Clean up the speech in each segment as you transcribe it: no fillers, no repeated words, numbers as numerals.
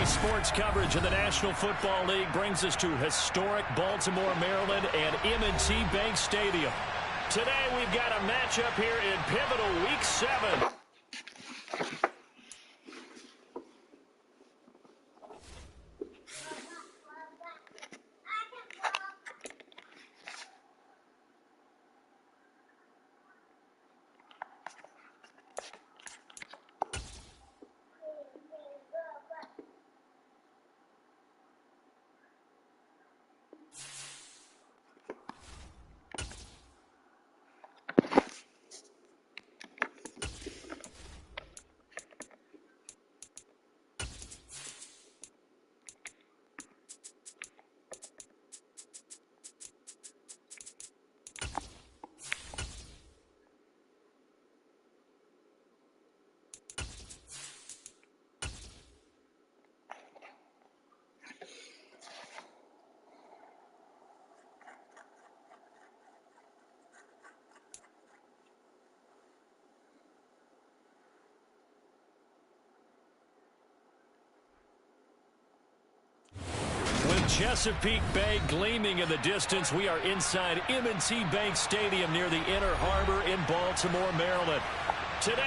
Sports coverage of the National Football League brings us to historic Baltimore, Maryland, and M&T Bank Stadium. Today we've got a matchup here in pivotal Week 7. Chesapeake Bay gleaming in the distance. We are inside M&T Bank Stadium near the Inner Harbor in Baltimore, Maryland. Today,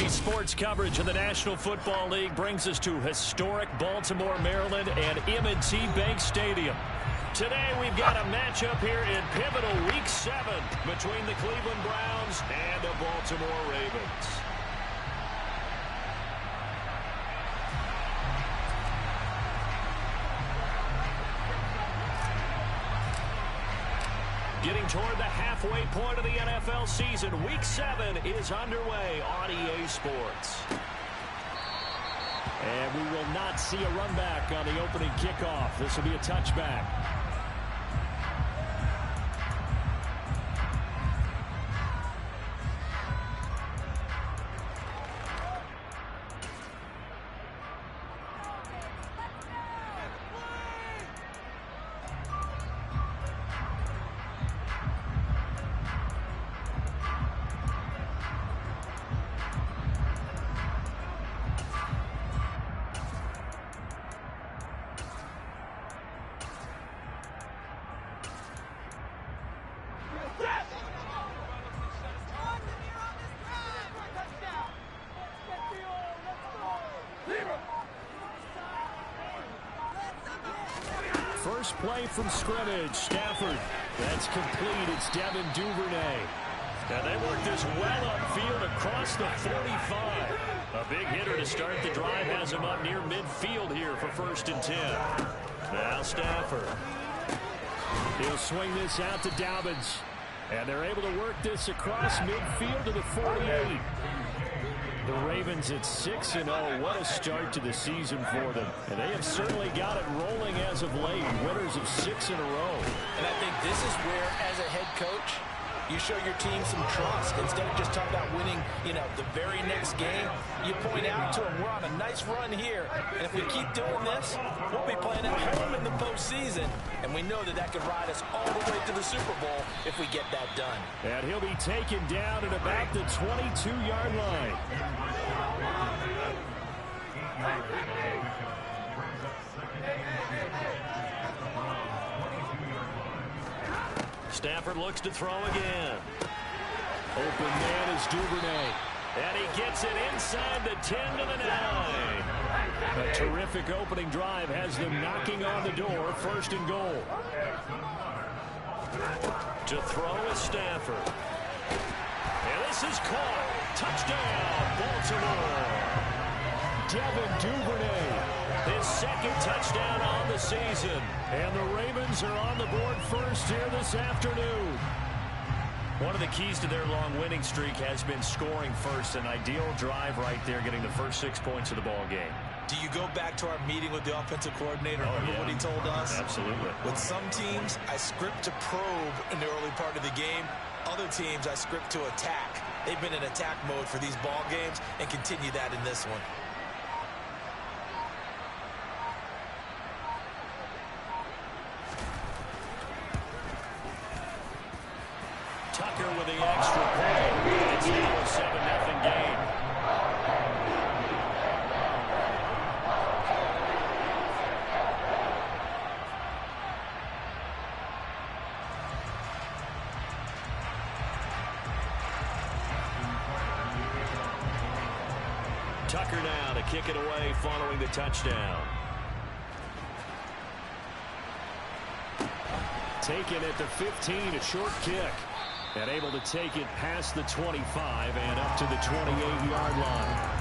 Sports coverage of the National Football League brings us to historic Baltimore, Maryland, and M&T Bank Stadium. Today we've got a matchup here in pivotal Week 7 between the Cleveland Browns and the Baltimore Ravens. Getting toward the halfway point of the NFL season, Week 7 is underway on EA Sports. And we will not see a run back on the opening kickoff. This will be a touchback. First play from scrimmage. Stafford. That's complete. It's Devin Duvernay. And they work this well upfield across the 45. A big hitter to start the drive has him up near midfield here for 1st and 10. Now Stafford. He'll swing this out to Dobbins. And they're able to work this across midfield to the 48. The Ravens at 6-0. What a start to the season for them. And they have certainly got it rolling as of late. Winners of 6 in a row. And I think this is where, as a head coach, you show your team some trust. Instead of just talking about winning, the very next game, you point out to them, we're on a nice run here. And if we keep doing this, we'll be playing at home in the postseason. And we know that that could ride us all the way to the Super Bowl if we get that done. And he'll be taken down at about the 22-yard line. Stafford looks to throw again. Open man is Duvernay. And he gets it inside the 10 to the 9. A terrific opening drive has them knocking on the door. First and goal. To throw is Stafford. And this is caught. Touchdown, Baltimore. Devin Duvernay, his second touchdown on the season. And the Ravens are on the board first here this afternoon. One of the keys to their long winning streak has been scoring first. An ideal drive right there, getting the first 6 points of the ball game. Do you go back to our meeting with the offensive coordinator? Remember what he told us? Absolutely. With some teams, I script to probe in the early part of the game. Other teams, I script to attack. They've been in attack mode for these ball games and continue that in this one. Tucker with the extra point. It's now a 7-0 game. Tucker now to kick it away following the touchdown. Taken at the 15, a short kick. And able to take it past the 25 and up to the 28-yard line.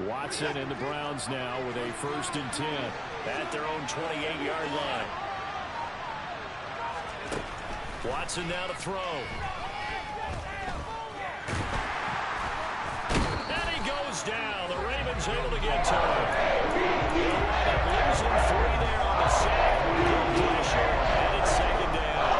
Watson and the Browns now with a 1st and 10 at their own 28-yard line. Watson now to throw. And he goes down. The Ravens able to get to him. Losing 3 there on the sack. Pressure, and it's 2nd down.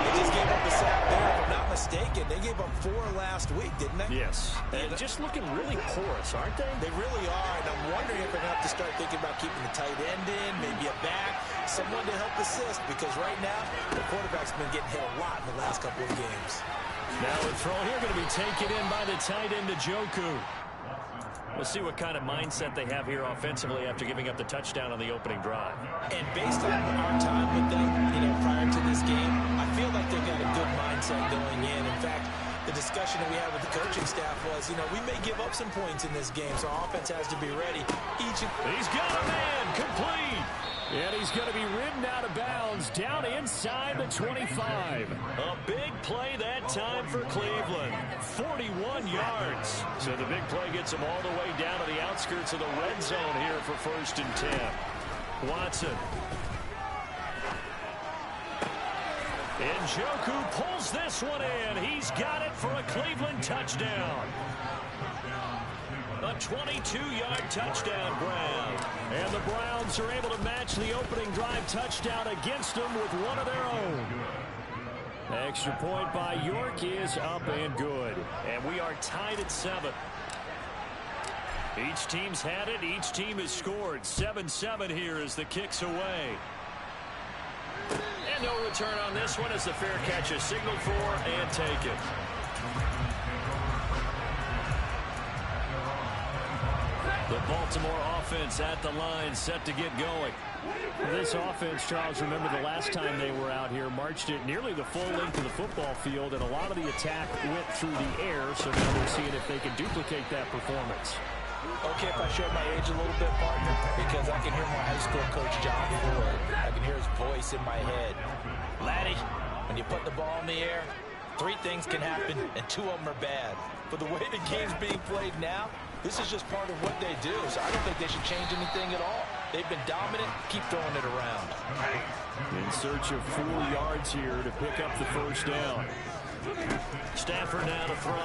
They just gave up the sack there, if I'm not mistaken. They gave up 4 last week, didn't they? Yes. And just looking really porous, aren't they? They really are, and I'm wondering if they're going to have to start thinking about keeping the tight end in, maybe a back, someone to help assist, because right now, the quarterback's been getting hit a lot in the last couple of games. Now the throw here going to be taken in by the tight end, Njoku. We'll see what kind of mindset they have here offensively after giving up the touchdown on the opening drive. And based on our time with them, prior to this game, I feel like they've got a good mindset going in. In fact, the discussion that we had with the coaching staff was, we may give up some points in this game, so our offense has to be ready. He's got a man, complete. And he's going to be ridden out of bounds down inside the 25. A big play that time for Cleveland. 41 yards. So the big play gets him all the way down to the outskirts of the red zone here for 1st and 10. Watson. Njoku pulls this one in. He's got it for a Cleveland touchdown. A 22-yard touchdown grab. And the Browns are able to match the opening drive touchdown against them with one of their own. Extra point by York is up and good. And we are tied at 7. Each team's had it. Each team has scored. 7-7 here as the kick's away. And no return on this one as the fair catch is signaled for and taken. The Baltimore offense at the line, set to get going. This offense, Charles, remember the last time they were out here, marched it nearly the full length of the football field, and a lot of the attack went through the air, so now they're seeing if they can duplicate that performance. Okay, if I share my age a little bit, partner, because I can hear my high school coach, John Ford. I can hear his voice in my head. Laddie, when you put the ball in the air, 3 things can happen, and 2 of them are bad. But the way the game's being played now, this is just part of what they do, so I don't think they should change anything at all. They've been dominant. Keep throwing it around. In search of 4 yards here to pick up the 1st down. Stafford now to throw.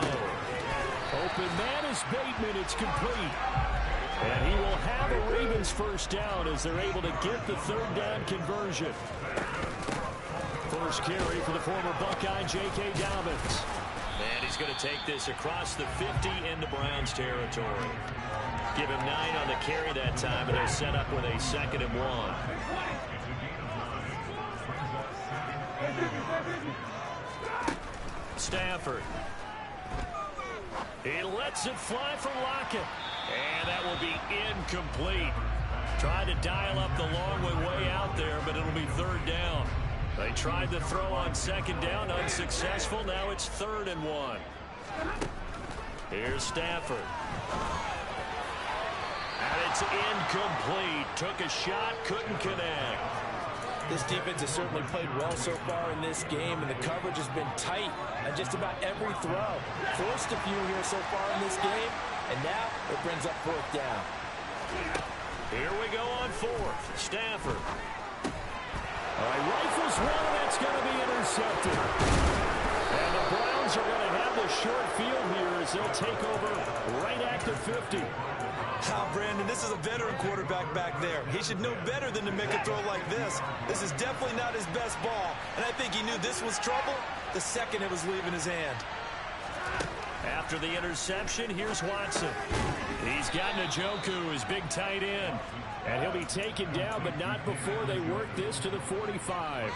Open man is Bateman. It's complete. And he will have a Ravens first down as they're able to get the third down conversion. First carry for the former Buckeye, J.K. Dobbins. And he's going to take this across the 50 into Browns territory. Give him 9 on the carry that time, and they'll set up with a 2nd and 1. Stafford. He lets it fly from Lockett. And that will be incomplete. Tried to dial up the long way out there, but it'll be 3rd down. They tried the throw on 2nd down, unsuccessful. Now it's 3rd and 1. Here's Stafford. And it's incomplete. Took a shot, couldn't connect. This defense has certainly played well so far in this game, and the coverage has been tight on just about every throw. Forced a few here so far in this game, and now it brings up 4th down. Here we go on 4th. Stafford. All right, rifles one, and that's going to be intercepted. And the Browns are going to have the short field here as they'll take over right at the 50. Brandon, this is a veteran quarterback back there. He should know better than to make a throw like this. This is definitely not his best ball, and I think he knew this was trouble the second it was leaving his hand. After the interception, here's Watson. He's got Njoku, his big tight end. And he'll be taken down, but not before they work this to the 45.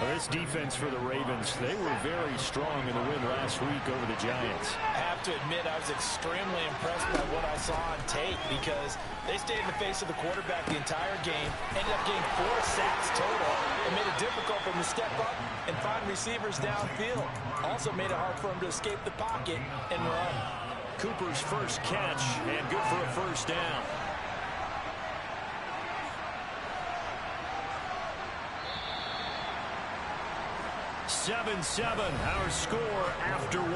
Well, this defense for the Ravens, they were very strong in the win last week over the Giants. I have to admit, I was extremely impressed by what I saw on tape because they stayed in the face of the quarterback the entire game, ended up getting 4 sacks total, and made it difficult for him to step up and find receivers downfield. Also made it hard for him to escape the pocket and run. Cooper's first catch, and good for a first down. 7-7, our score after 1.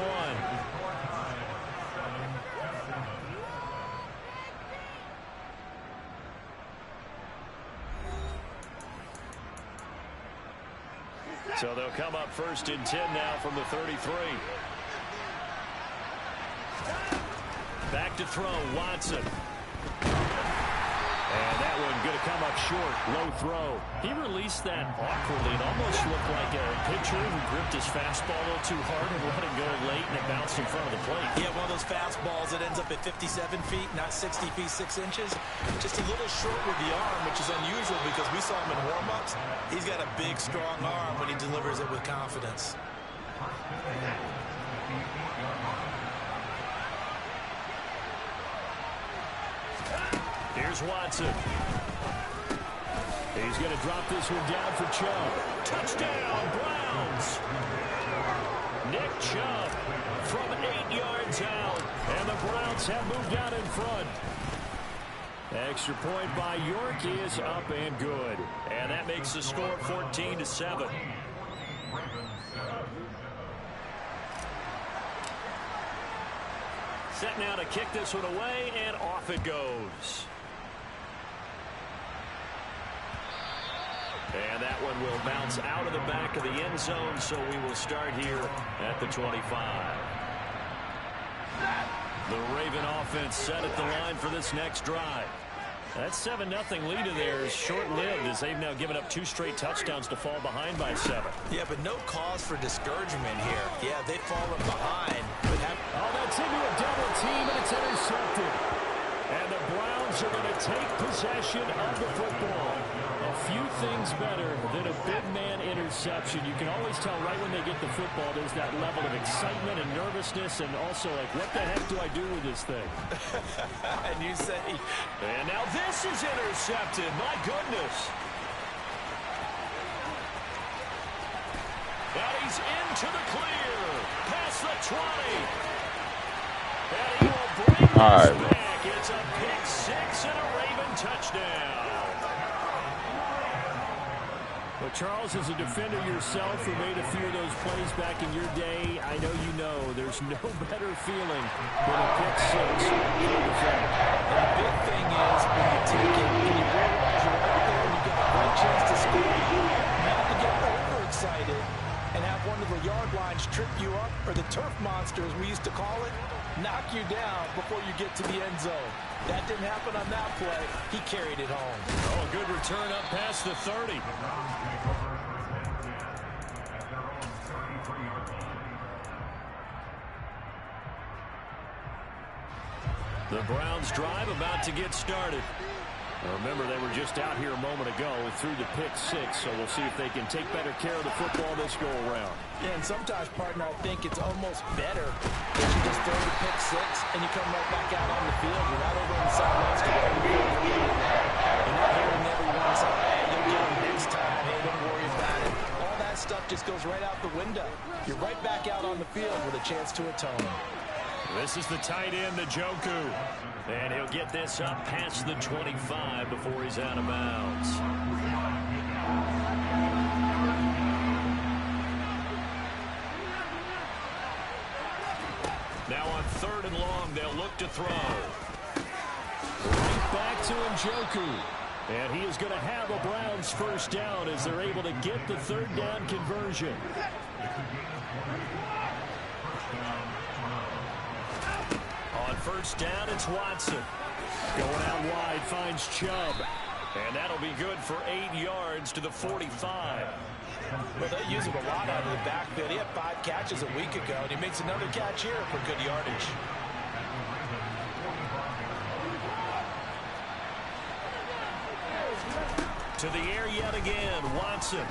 So they'll come up 1st and 10 now from the 33. Back to throw, Watson. And that one going to come up short. Low throw. He released that awkwardly. It almost looked like a pitcher who gripped his fastball a little too hard and let it go late, and it bounced in front of the plate. Yeah, one of those fastballs that ends up at 57 feet, not 60 feet, 6 inches. Just a little short with the arm, which is unusual because we saw him in warm-ups. He's got a big, strong arm when he delivers it with confidence. Here's Watson. He's going to drop this one down for Chubb. Touchdown, Browns. Nick Chubb from 8 yards out. And the Browns have moved out in front. Extra point by York is up and good. And that makes the score 14-7. Set now to kick this one away, and off it goes. And that one will bounce out of the back of the end zone, so we will start here at the 25. The Raven offense set at the line for this next drive. That 7-0 lead of theirs short-lived as they've now given up 2 straight touchdowns to fall behind by 7. Yeah, but no cause for discouragement here. Yeah, they've fallen behind. But that's into a double team, and it's intercepted. And the Browns are going to take possession of the football. A few things better than a big man interception. You can always tell right when they get the football, there's that level of excitement and nervousness, and also like, what the heck do I do with this thing? And you say... And now this is intercepted. My goodness. And he's into the clear. Past the 20. And he will bring this back. It's a pick 6 and a Raven touchdown. Well, Charles, as a defender yourself who made a few of those plays back in your day, I know you know there's no better feeling than a pick 6. And the big thing is when you take it and you realize you're out there and you've got a great chance to score, not to get overexcited, and have one of the yard lines trip you up, or the turf monster, as we used to call it, knock you down before you get to the end zone. That didn't happen on that play. He carried it home. Oh, a good return up past the 30. The Browns drive about to get started. Now remember, they were just out here a moment ago through the pick 6, so we'll see if they can take better care of the football this go-around. Yeah, and sometimes, partner, I think it's almost better that you just throw the pick 6 and you come right back out on the field. You're not over on the sidelines to worry about it. You're not hearing everyone say, hey, you'll get them next time. Hey, don't worry about it. All that stuff just goes right out the window. You're right back out on the field with a chance to atone. This is the tight end, Njoku. And he'll get this up past the 25 before he's out of bounds. Now on 3rd and long, they'll look to throw. Right back to Njoku. And he is going to have a Browns first down as they're able to get the 3rd down conversion. On 1st down, it's Watson. Going out wide, finds Chubb. And that'll be good for 8 yards to the 45. Well, they use him a lot out of the backfield. He had 5 catches a week ago, and he makes another catch here for good yardage. To the air yet again, Watson.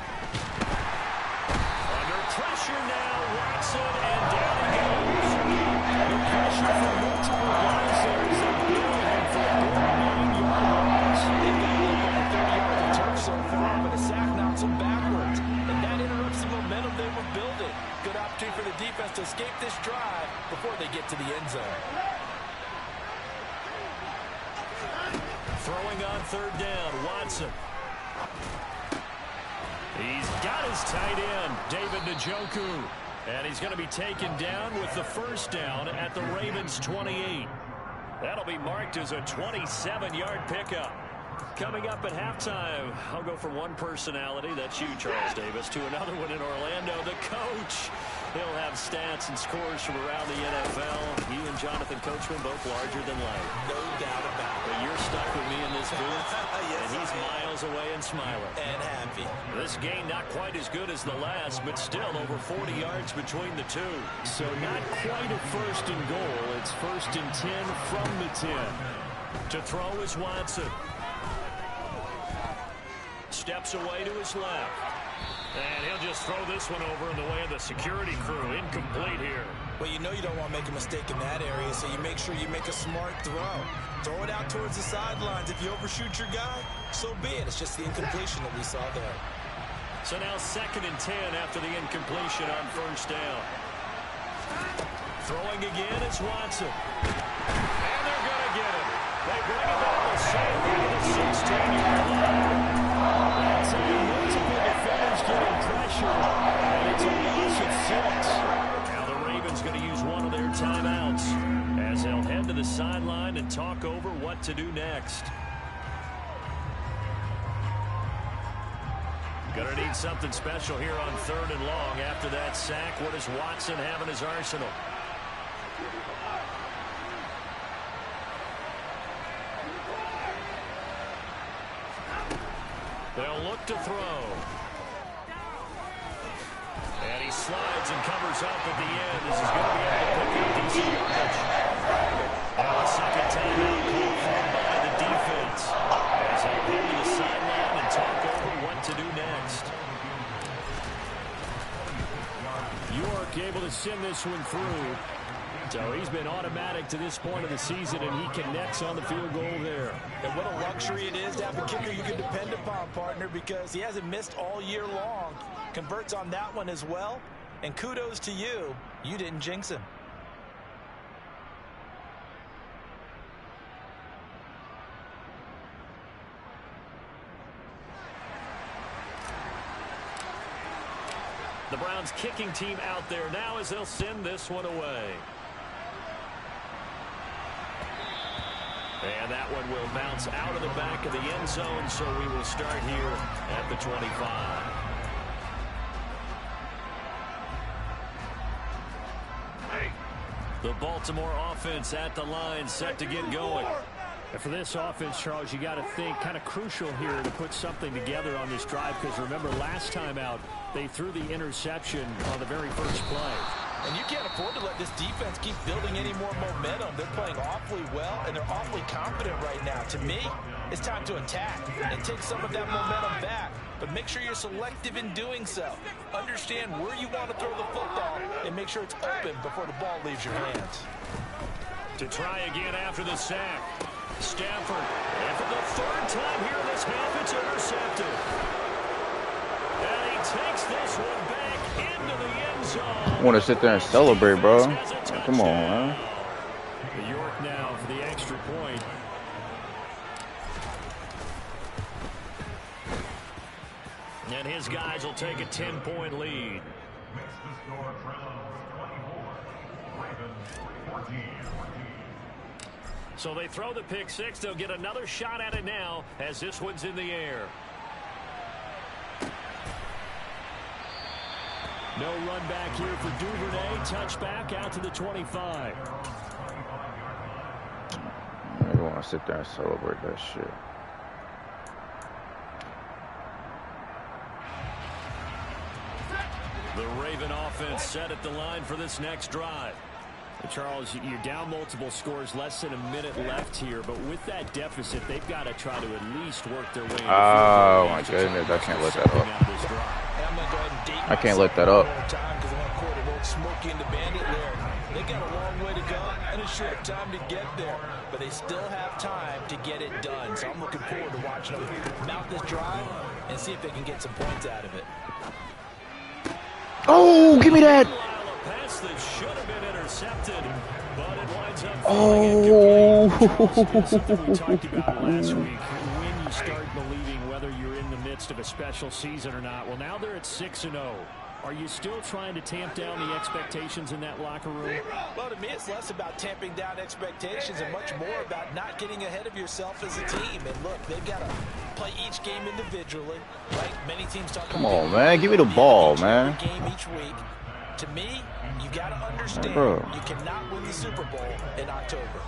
Under pressure now, Watson, and down he goes. The pressure from multiple guys there as they build him for a good 9-yard loss. They've got about 30 yards of turf so far, but a sack knocks them backwards. And that interrupts the momentum they were building. Good opportunity for the defense to escape this drive before they get to the end zone. Throwing on 3rd down, Watson. He's got his tight end, David Njoku. And he's going to be taken down with the first down at the Ravens' 28. That'll be marked as a 27-yard pickup. Coming up at halftime, I'll go from one personality, that's you, Charles Davis, to another one in Orlando, the coach. He'll have stats and scores from around the NFL. He and Jonathan Coachman both larger than life. No doubt about it. But you're stuck with me in this booth, Yes, and he's miles away and smiling. And happy. This game not quite as good as the last, but still over 40 yards between the two. So not quite a 1st and goal. It's 1st and 10 from the 10. To throw is Watson. Steps away to his left. And he'll just throw this one over in the way of the security crew. Incomplete here. Well, you know you don't want to make a mistake in that area, so you make sure you make a smart throw. Throw it out towards the sidelines. If you overshoot your guy, so be it. It's just the incompletion that we saw there. So now 2nd and 10 after the incompletion on 1st down. Throwing again, it's Watson. And they're going to get him. They bring him down the same way to the 16-yard line. That's multiple defenders getting pressure, and it's a loss of 6. Now the Ravens going to use one of their timeouts as they'll head to the sideline and talk over what to do next. Going to need something special here on 3rd and long after that sack. What does Watson have in his arsenal? They'll look to throw. And he slides and covers up at the end. This is going to be able to pick up decent yardage. Now a second timeout called for by the defense as they head to the sideline and talk over what to do next. York able to send this one through. So he's been automatic to this point of the season, and he connects on the field goal there. And what a luxury it is to have a kicker you can depend upon, partner, because he hasn't missed all year long. Converts on that one as well. And kudos to you. You didn't jinx him. The Browns kicking team out there now as they'll send this one away. And that one will bounce out of the back of the end zone, so we will start here at the 25. The Baltimore offense at the line, set to get going. And for this offense, Charles, you got to think kind of crucial here to put something together on this drive, because remember last time out they threw the interception on the very first play. And you can't afford to let this defense keep building any more momentum. They're playing awfully well, and they're awfully confident right now. To me, it's time to attack and take some of that momentum back. But make sure you're selective in doing so. Understand where you want to throw the football and make sure it's open before the ball leaves your hands. To try again after the sack. Stafford, and for the third time here in this half, it's intercepted. And he takes this one back into the end zone. I want to sit there and celebrate, bro. Come on, man. York now for the extra point. And his guys will take a 10-point lead. So they throw the pick six. They'll get another shot at it now as this one's in the air. No run back here for Duvernay. Touchback out to the 25. I don't want to sit there and celebrate that shit. The Raven offense set at the line for this next drive. Charles, you're down multiple scores, less than a minute left here, but with that deficit, they've got to try to at least work their way. Oh my goodness, I can't let that up. I can't let that up. They got a long way to go and a short time to get there, but they still have time to get it done. So I'm looking forward to watching them mount this drive and see if they can get some points out of it. Oh, give me that. Pass that should have been intercepted, but it winds up Oh. We talked about last week, when you start believing whether you're in the midst of a special season or not. Well, now they're at 6-0. Are you still trying to tamp down the expectations in that locker room? Well, to me, it's less about tamping down expectations and much more about not getting ahead of yourself as a team. And look, they've got to play each game individually, right? Many teams talk Come on, man. Give me the ball, man. Game each week. To me, you got to understand you cannot win the Super Bowl in October.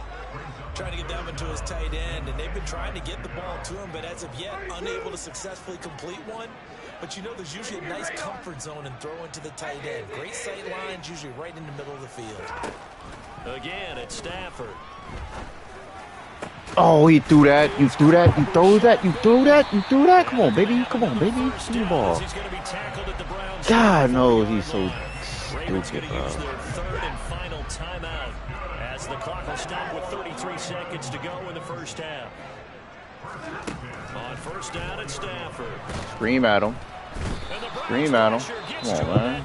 Trying to get Devin to his tight end, and they've been trying to get the ball to him, but as of yet, unable to successfully complete one. But you know there's usually a nice comfort zone in throwing to the tight end. Great sight lines, usually right in the middle of the field. Again, it's Stafford. Oh, he threw that. You threw that. You threw that. You threw that. You threw that. Come on, baby. Come on, baby. Give me the ball. God knows he's so stupid, bro. Their third and final timeout as the clock will stop with 33 seconds to go in the first half. On first down at Stafford. Scream at him. Scream at him. Come on, man.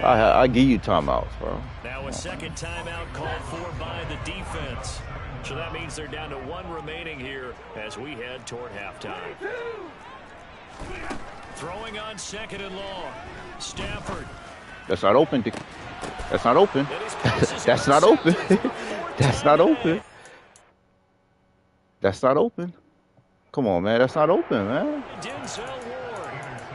I give you timeouts, bro. Now a second timeout called for by the defense. So that means they're down to one remaining here as we head toward halftime. Throwing on second and long. Stafford. That's not open. That's not open. That's not open. That's not open. That's not open. Come on, man. That's not open, man. Denzel Ward.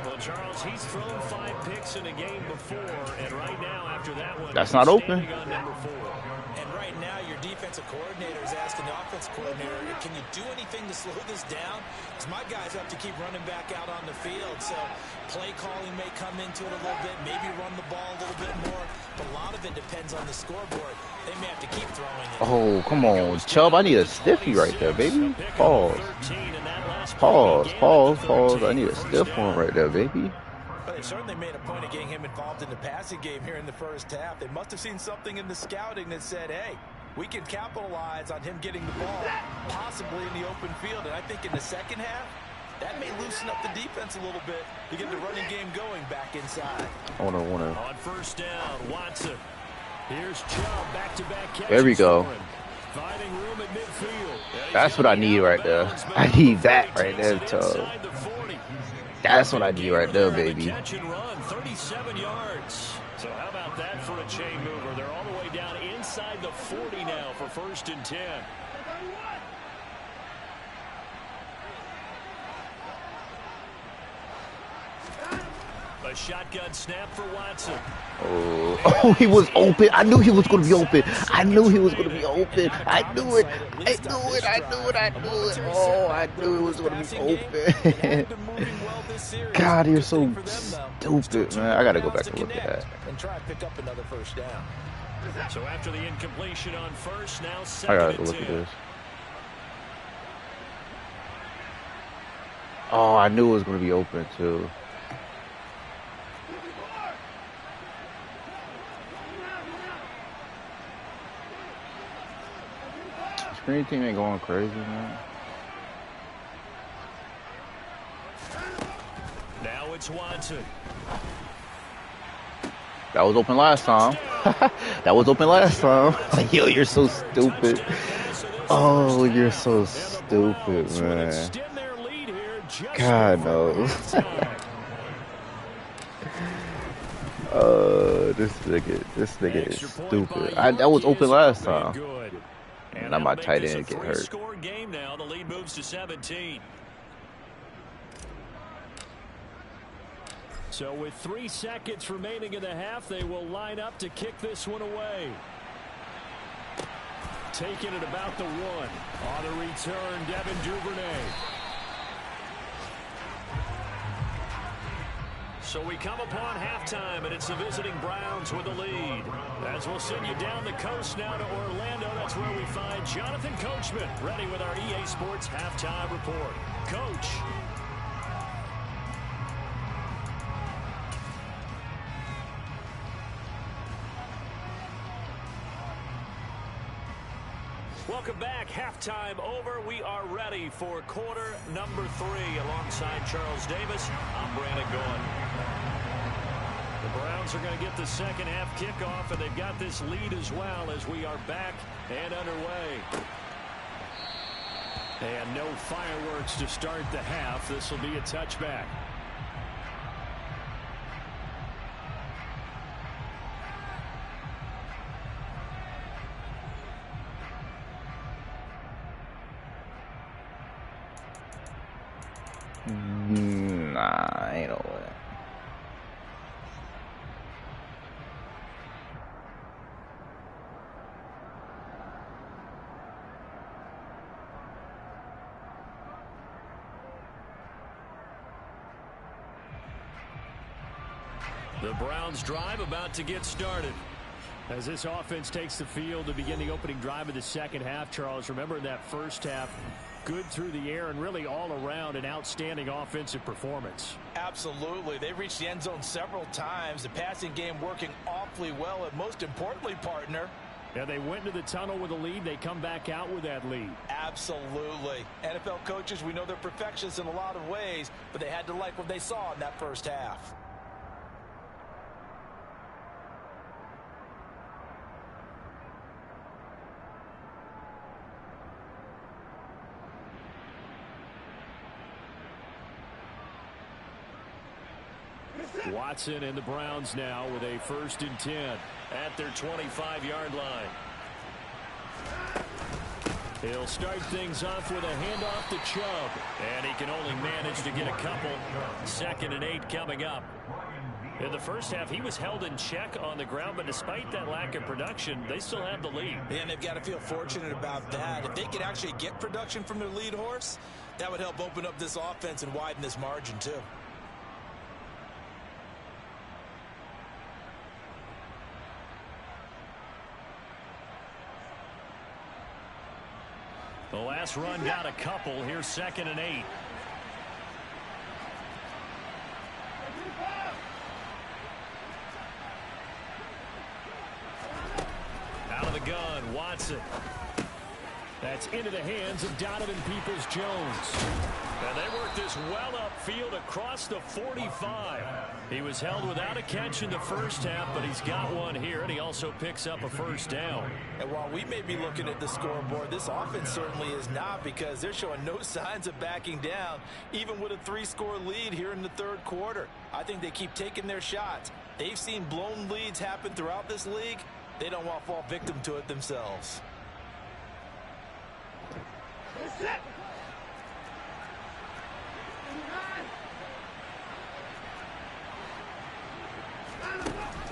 Well, Charles, he's thrown 5 picks in a game before, and right now after that one, that's not open. On number 4. And right now, your defensive coordinator is asking the offensive coordinator, can you do anything to slow this down? Because my guys have to keep running back out on the field. So play calling may come into it a little bit, maybe run the ball a little bit more. But a lot of it depends on the scoreboard. They may have to keep throwing it. Oh, come on, Chubb. I need a stiffy right there, baby. Pause. Pause. Pause. Pause. I need a stiff one right there, baby. But they certainly made a point of getting him involved in the passing game here in the first half. They must have seen something in the scouting that said, hey, we can capitalize on him getting the ball, possibly in the open field. And I think in the second half, that may loosen up the defense a little bit to get the running game going back inside. On first down, Watson. Here's Chubb, back-to-back. There we go. Finding room at midfield. That's what I need right there. I need that right there, Chubb. That's what I need right there, baby. Catch and run, 37 yards. So how about that for a chain mover? They're all the way down inside the 40 now for first and 10. A A shotgun snap for Watson. Oh, he was open. I knew he was going to be open. I knew he was going to be open. I knew it. I knew it. I knew it. I knew it. Oh, I knew it was going to be open. God, you're so stupid, man. I got to go back and look at that. And try and pick up another first down. So after the incompletion on first, now I second got to and look at 10. this. Oh, I knew it was going to be open, too. Screen team ain't going crazy, man. Now it's Watson. That was open last time. That was open last time. Yo, you're so stupid. Oh, you're so stupid, man. God knows. This nigga is stupid. That was open last time. And now my tight end get hurt. Game now. The lead moves to 17. So with 3 seconds remaining in the half, they will line up to kick this one away. Taking it about the 1. On the return, Devin Duvernay. So we come upon halftime, and it's the visiting Browns with the lead. As we'll send you down the coast now to Orlando, that's where we find Jonathan Coachman, ready with our EA Sports halftime report. Coach. Welcome back. Halftime over. We are ready for quarter number 3. Alongside Charles Davis, I'm Brandon Gaughan. The Browns are going to get the second half kickoff, and they've got this lead as well as we are back and underway. And no fireworks to start the half. This will be a touchback. Nah, ain't no way. The Browns drive about to get started. As this offense takes the field to begin the opening drive of the second half, Charles, remember in that first half, good through the air and really all around an outstanding offensive performance. Absolutely. They reached the end zone several times. The passing game working awfully well, and most importantly, partner. Yeah, they went into the tunnel with a lead. They come back out with that lead. Absolutely. NFL coaches, we know they're perfectionists in a lot of ways, but they had to like what they saw in that first half. Watson and the Browns now with a 1st and 10 at their 25-yard line. He'll start things off with a handoff to Chubb. And he can only manage to get a couple. 2nd and 8 coming up. In the first half, he was held in check on the ground, but despite that lack of production, they still have the lead. And they've got to feel fortunate about that. If they could actually get production from their lead horse, that would help open up this offense and widen this margin too. The last run got a couple. Here's 2nd and 8. Out of the gun, Watson. That's into the hands of Donovan Peoples-Jones. And they work this well upfield across the 45. He was held without a catch in the first half, but he's got one here, and he also picks up a 1st down. And while we may be looking at the scoreboard, this offense certainly is not, because they're showing no signs of backing down, even with a 3-score lead here in the 3rd quarter. I think they keep taking their shots. They've seen blown leads happen throughout this league. They don't want to fall victim to it themselves.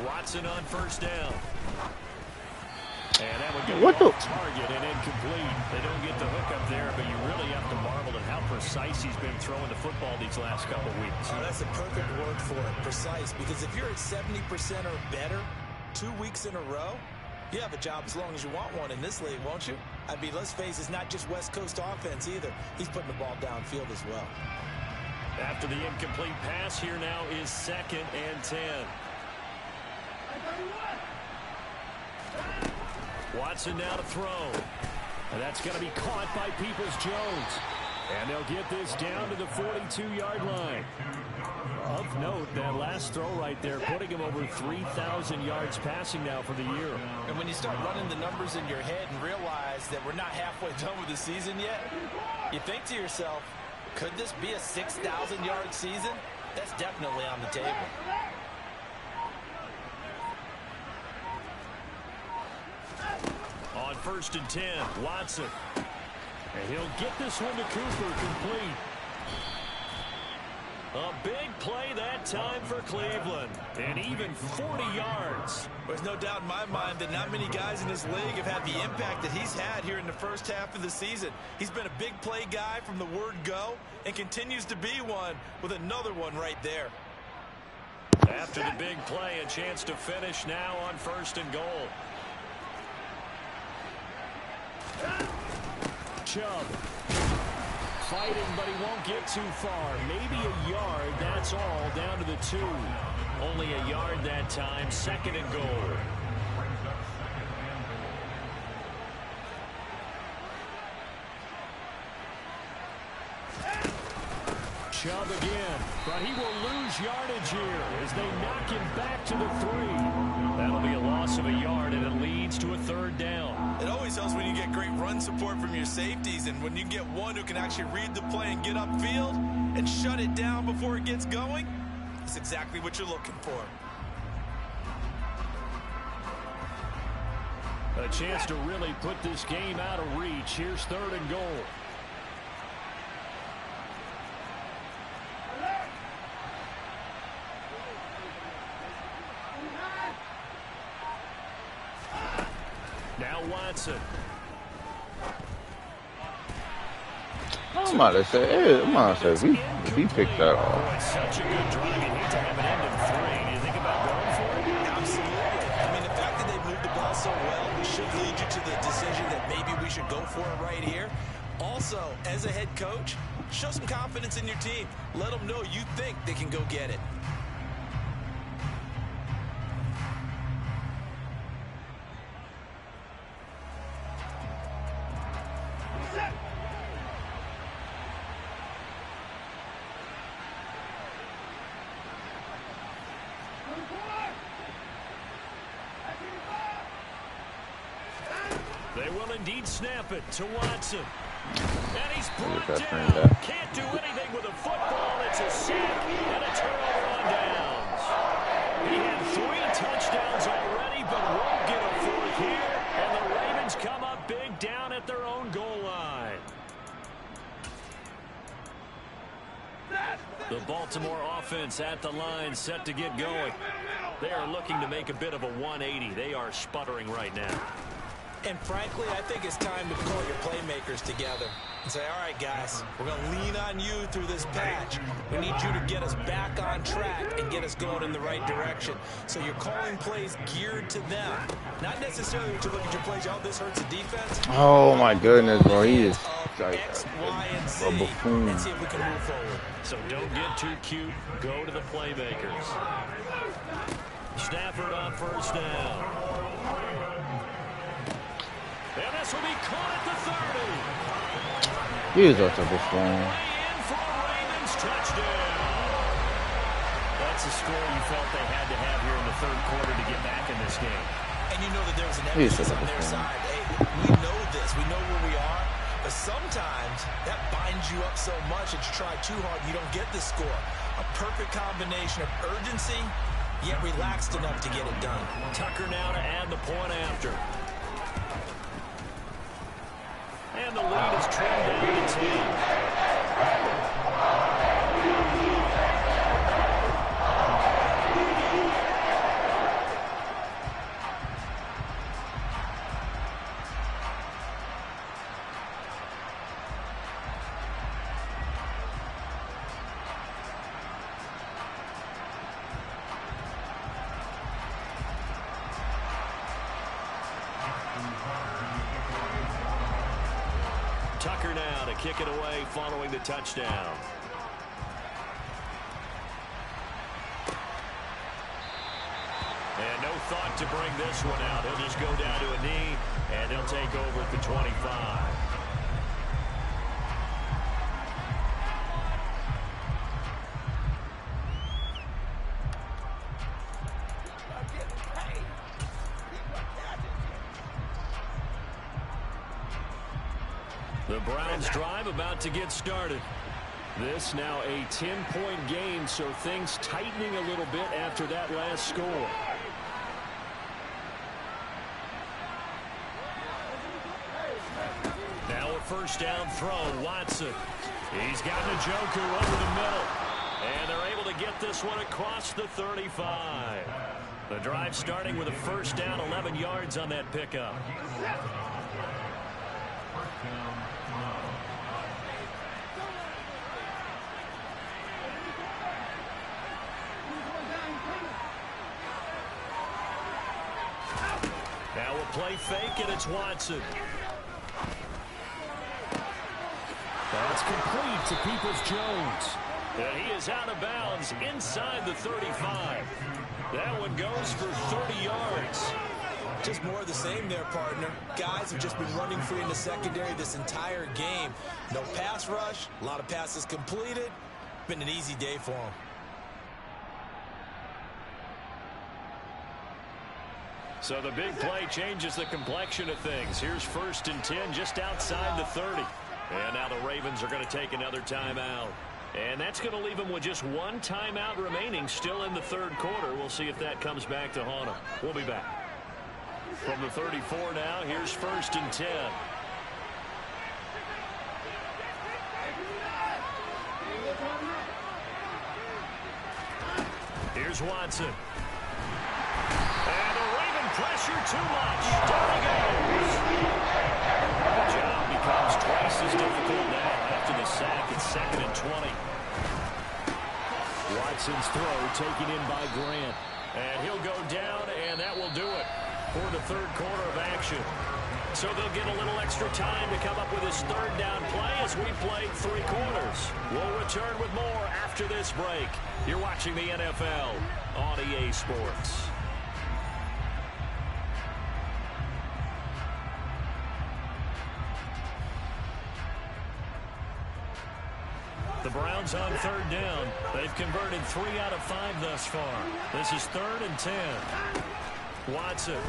Watson on first down. And that would go off target and incomplete. They don't get the hook up there, but you really have to marvel at how precise he's been throwing the football these last couple of weeks. That's the perfect word for it, precise, because if you're at 70% or better 2 weeks in a row, you have a job as long as you want one in this league, won't you? I mean, let's face it, it's not just West Coast offense either. He's putting the ball downfield as well. After the incomplete pass, here now is 2nd and 10. Watson now to throw. And that's going to be caught by Peoples-Jones. And they'll get this down to the 42-yard line. Of note, that last throw right there, putting him over 3,000 yards passing now for the year. And when you start running the numbers in your head and realize that we're not halfway done with the season yet, you think to yourself, could this be a 6,000-yard season? That's definitely on the table. On 1st and 10, Watson. And he'll get this one to Cooper, complete. A big play that time for Cleveland. And even 40 yards. There's no doubt in my mind that not many guys in this league have had the impact that he's had here in the first half of the season. He's been a big play guy from the word go and continues to be one with another one right there. After the big play, a chance to finish now on 1st and goal. Chubb fighting, but he won't get too far. Maybe a yard, that's all, down to the 2. Only a yard that time, 2nd and goal. Chubb again, but he will lose yardage here as they knock him back to the 3. That'll be a loss of a yard, and it leads to a 3rd down. It always helps when you get great run support from your safeties, and when you get one who can actually read the play and get upfield and shut it down before it gets going, that's exactly what you're looking for. A chance to really put this game out of reach. Here's 3rd and goal. Now Watson. I'm about to say, we picked that off. Boy, such a good drive. You hate to have it end in 3. Do you think about going for it? Absolutely. I mean, the fact that they moved the ball so well should lead you to the decision that maybe we should go for it right here. Also, as a head coach, show some confidence in your team. Let them know you think they can go get it. They will indeed snap it to Watson. And he's brought down. Can't do anything with a football. It's a sack and a turnover on downs. He had 3 touchdowns already, but won't get a 4th here. And the Ravens come up big down at their own goal line. The Baltimore offense at the line, set to get going. They are looking to make a bit of a 180. They are sputtering right now. And frankly, I think it's time to call your playmakers together and say, all right, guys, we're going to lean on you through this patch. We need you to get us back on track and get us going in the right direction. So you're calling plays geared to them. Not necessarily to look at your plays, oh, this hurts the defense. Oh, my goodness, bro. He is like X, Y, and Z, a buffoon. and see if we can move forward. So don't get too cute. Go to the playmakers. Stafford on 1st down. And this will be caught at the 30. He is such a buffoon. In for a Ravens touchdown. That's a score you felt they had to have here in the 3rd quarter to get back in this game. And you know that there was an emphasis on their side. Hey, we know this. We know where we are. But sometimes that binds you up so much that you try too hard, you don't get the score. A perfect combination of urgency, yet relaxed enough to get it done. Tucker now to add the point after. And the lead is trimmed down to 10. Tucker now to kick it away following the touchdown. And no thought to bring this one out. He'll just go down to a knee, and he'll take over at the 25. The Browns drive about to get started. This now a 10-point game, so things tightening a little bit after that last score. Now a first down throw, Watson. He's got Njoku over the middle. And they're able to get this one across the 35. The drive starting with a first down, 11 yards on that pickup. Now a play fake, and it's Watson. That's complete to Peoples-Jones. And he is out of bounds inside the 35. That one goes for 30 yards. Just more of the same there, partner. Guys have just been running free in the secondary this entire game. No pass rush, a lot of passes completed. Been an easy day for them. So the big play changes the complexion of things. Here's 1st and 10 just outside the 30. And now the Ravens are going to take another timeout. And that's going to leave them with just one timeout remaining still in the third quarter. We'll see if that comes back to haunt them. We'll be back. From the 34 now, here's 1st and 10. Here's Watson. And the Raven pressure too much. Down he goes. The job becomes twice as difficult now after the sack. It's 2nd and 20. Watson's throw taken in by Grant. And he'll go down, and that will do it for the third quarter of action. So they'll get a little extra time to come up with his third down play as we play 3 quarters. We'll return with more after this break. You're watching the NFL on EA Sports. The Browns on 3rd down. They've converted 3 out of 5 thus far. This is 3rd and 10. Watson.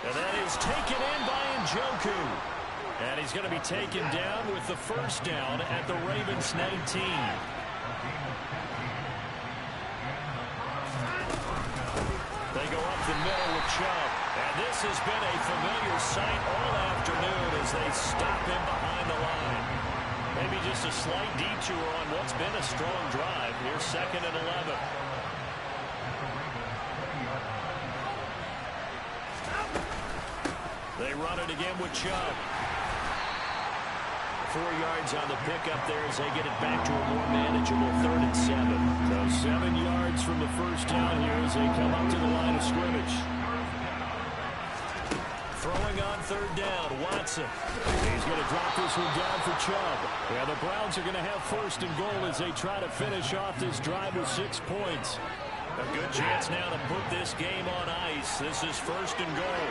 And that is taken in by Njoku. And he's going to be taken down with the first down at the Ravens 19. They go up the middle with Chubb. And this has been a familiar sight all afternoon as they stop him behind the line. Maybe just a slight detour on what's been a strong drive. Here's 2nd and 11. They run it again with Chubb. 4 yards on the pickup there as they get it back to a more manageable 3rd and 7. So 7 yards from the first down here as they come up to the line of scrimmage. Throwing on 3rd down, Watson. He's going to drop this one down for Chubb. Yeah, the Browns are going to have 1st and goal as they try to finish off this drive with 6 points. A good chance now to put this game on ice. This is 1st and goal.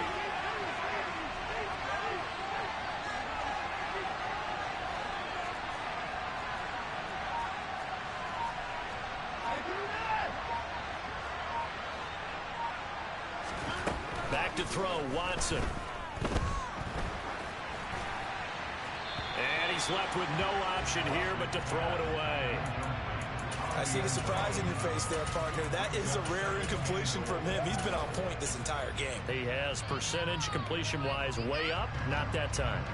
Back to throw, Watson. And he's left with no option here but to throw it away. I see the surprise in your face there, partner. That is a rare incompletion from him. He's been on point this entire game. He has percentage completion-wise way up, not that time.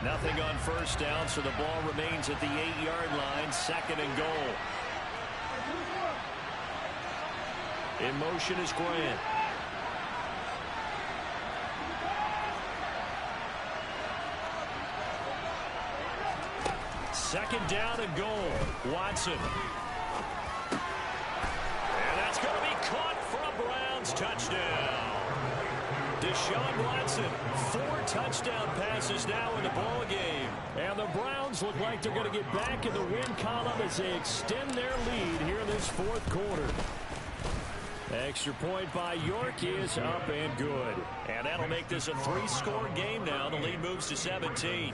Nothing on first down, so the ball remains at the 8-yard line, 2nd and goal. In motion is Grant. Second down and goal. Watson. And that's going to be caught for a Browns touchdown. Deshaun Watson, 4 touchdown passes now in the ball game. And the Browns look like they're going to get back in the win column as they extend their lead here in this fourth quarter. Extra point by York is up and good. And that'll make this a 3-score game now. The lead moves to 17.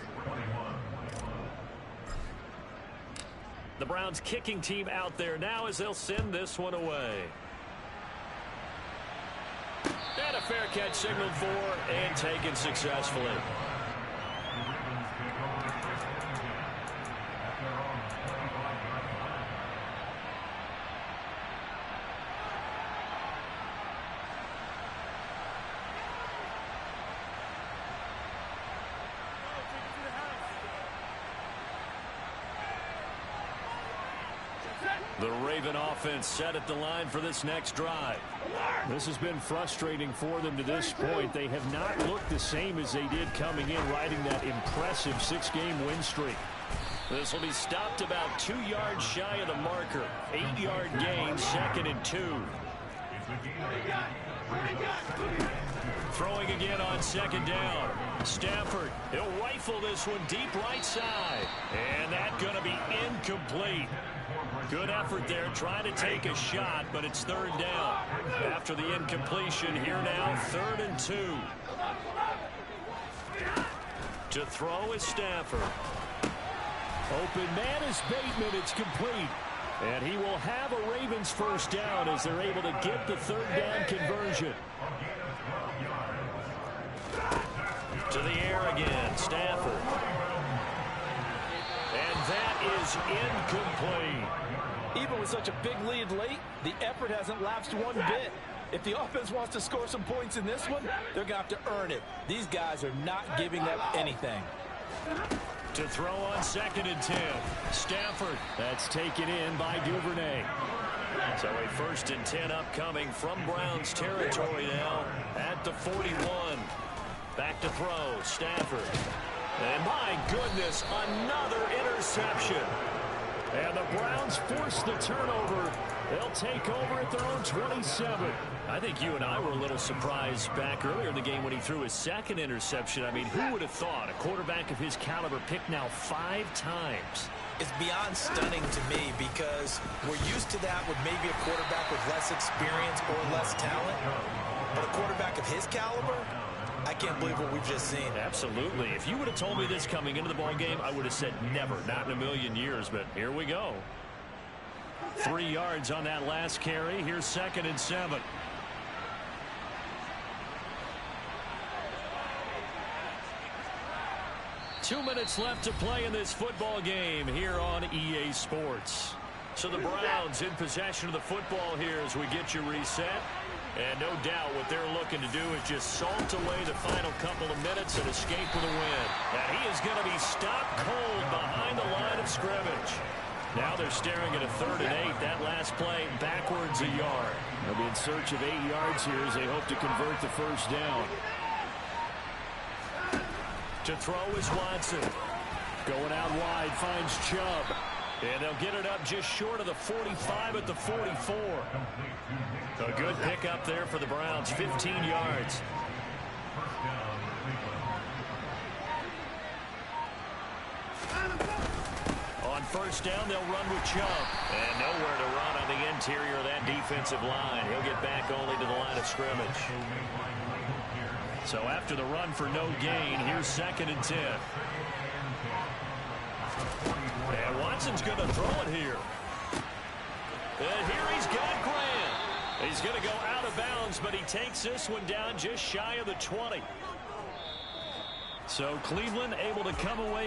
The Browns kicking team out there now as they'll send this one away. And a fair catch signaled for and taken successfully. The Raven offense set at the line for this next drive. This has been frustrating for them to this point. They have not looked the same as they did coming in, riding that impressive 6-game win streak. This will be stopped about 2 yards shy of the marker. 8-yard gain, 2nd and 2. Throwing again on 2nd down. Stafford, he'll rifle this one deep right side. And that's going to be incomplete. Good effort there, trying to take a shot, but it's 3rd down. After the incompletion, here now, 3rd and 2. To throw is Stafford. Open man is Bateman. It's complete. And he will have a Ravens first down as they're able to get the 3rd down conversion. To the air again, Stafford. And that is incomplete. Even with such a big lead late, the effort hasn't lapsed one bit. If the offense wants to score some points in this one, they're going to have to earn it. These guys are not giving up anything. To throw on 2nd and 10. Stafford. That's taken in by Duvernay. So a 1st and 10 upcoming from Browns territory now at the 41. Back to throw. Stafford. And my goodness, another interception. And the Browns force the turnover. They'll take over at their own 27. I think you and I were a little surprised back earlier in the game when he threw his 2nd interception. I mean, who would have thought a quarterback of his caliber picked now 5 times? It's beyond stunning to me because we're used to that with maybe a quarterback with less experience or less talent. But a quarterback of his caliber, I can't believe what we've just seen. Absolutely. If you would have told me this coming into the ball game, I would have said never, not in a million years. But here we go. 3 yards on that last carry. Here's 2nd and 7. Two minutes left to play in this football game here on EA Sports. So the Browns in possession of the football here as we get you reset. And no doubt what they're looking to do is just salt away the final couple of minutes and escape with a win. And he is going to be stopped cold behind the line of scrimmage. Now they're staring at a 3rd and 8. That last play backwards a yard. They'll be in search of 8 yards here as they hope to convert the first down. To throw is Watson. Going out wide, finds Chubb. And they'll get it up just short of the 45 at the 44. A good pickup there for the Browns, 15 yards. On 1st down, they'll run with Chubb. And nowhere to run on the interior of that defensive line. He'll get back only to the line of scrimmage. So after the run for no gain, here's 2nd and 10. And Watson's going to throw it here. And here he's got Grant. He's going to go out of bounds, but he takes this one down just shy of the 20. So Cleveland able to come away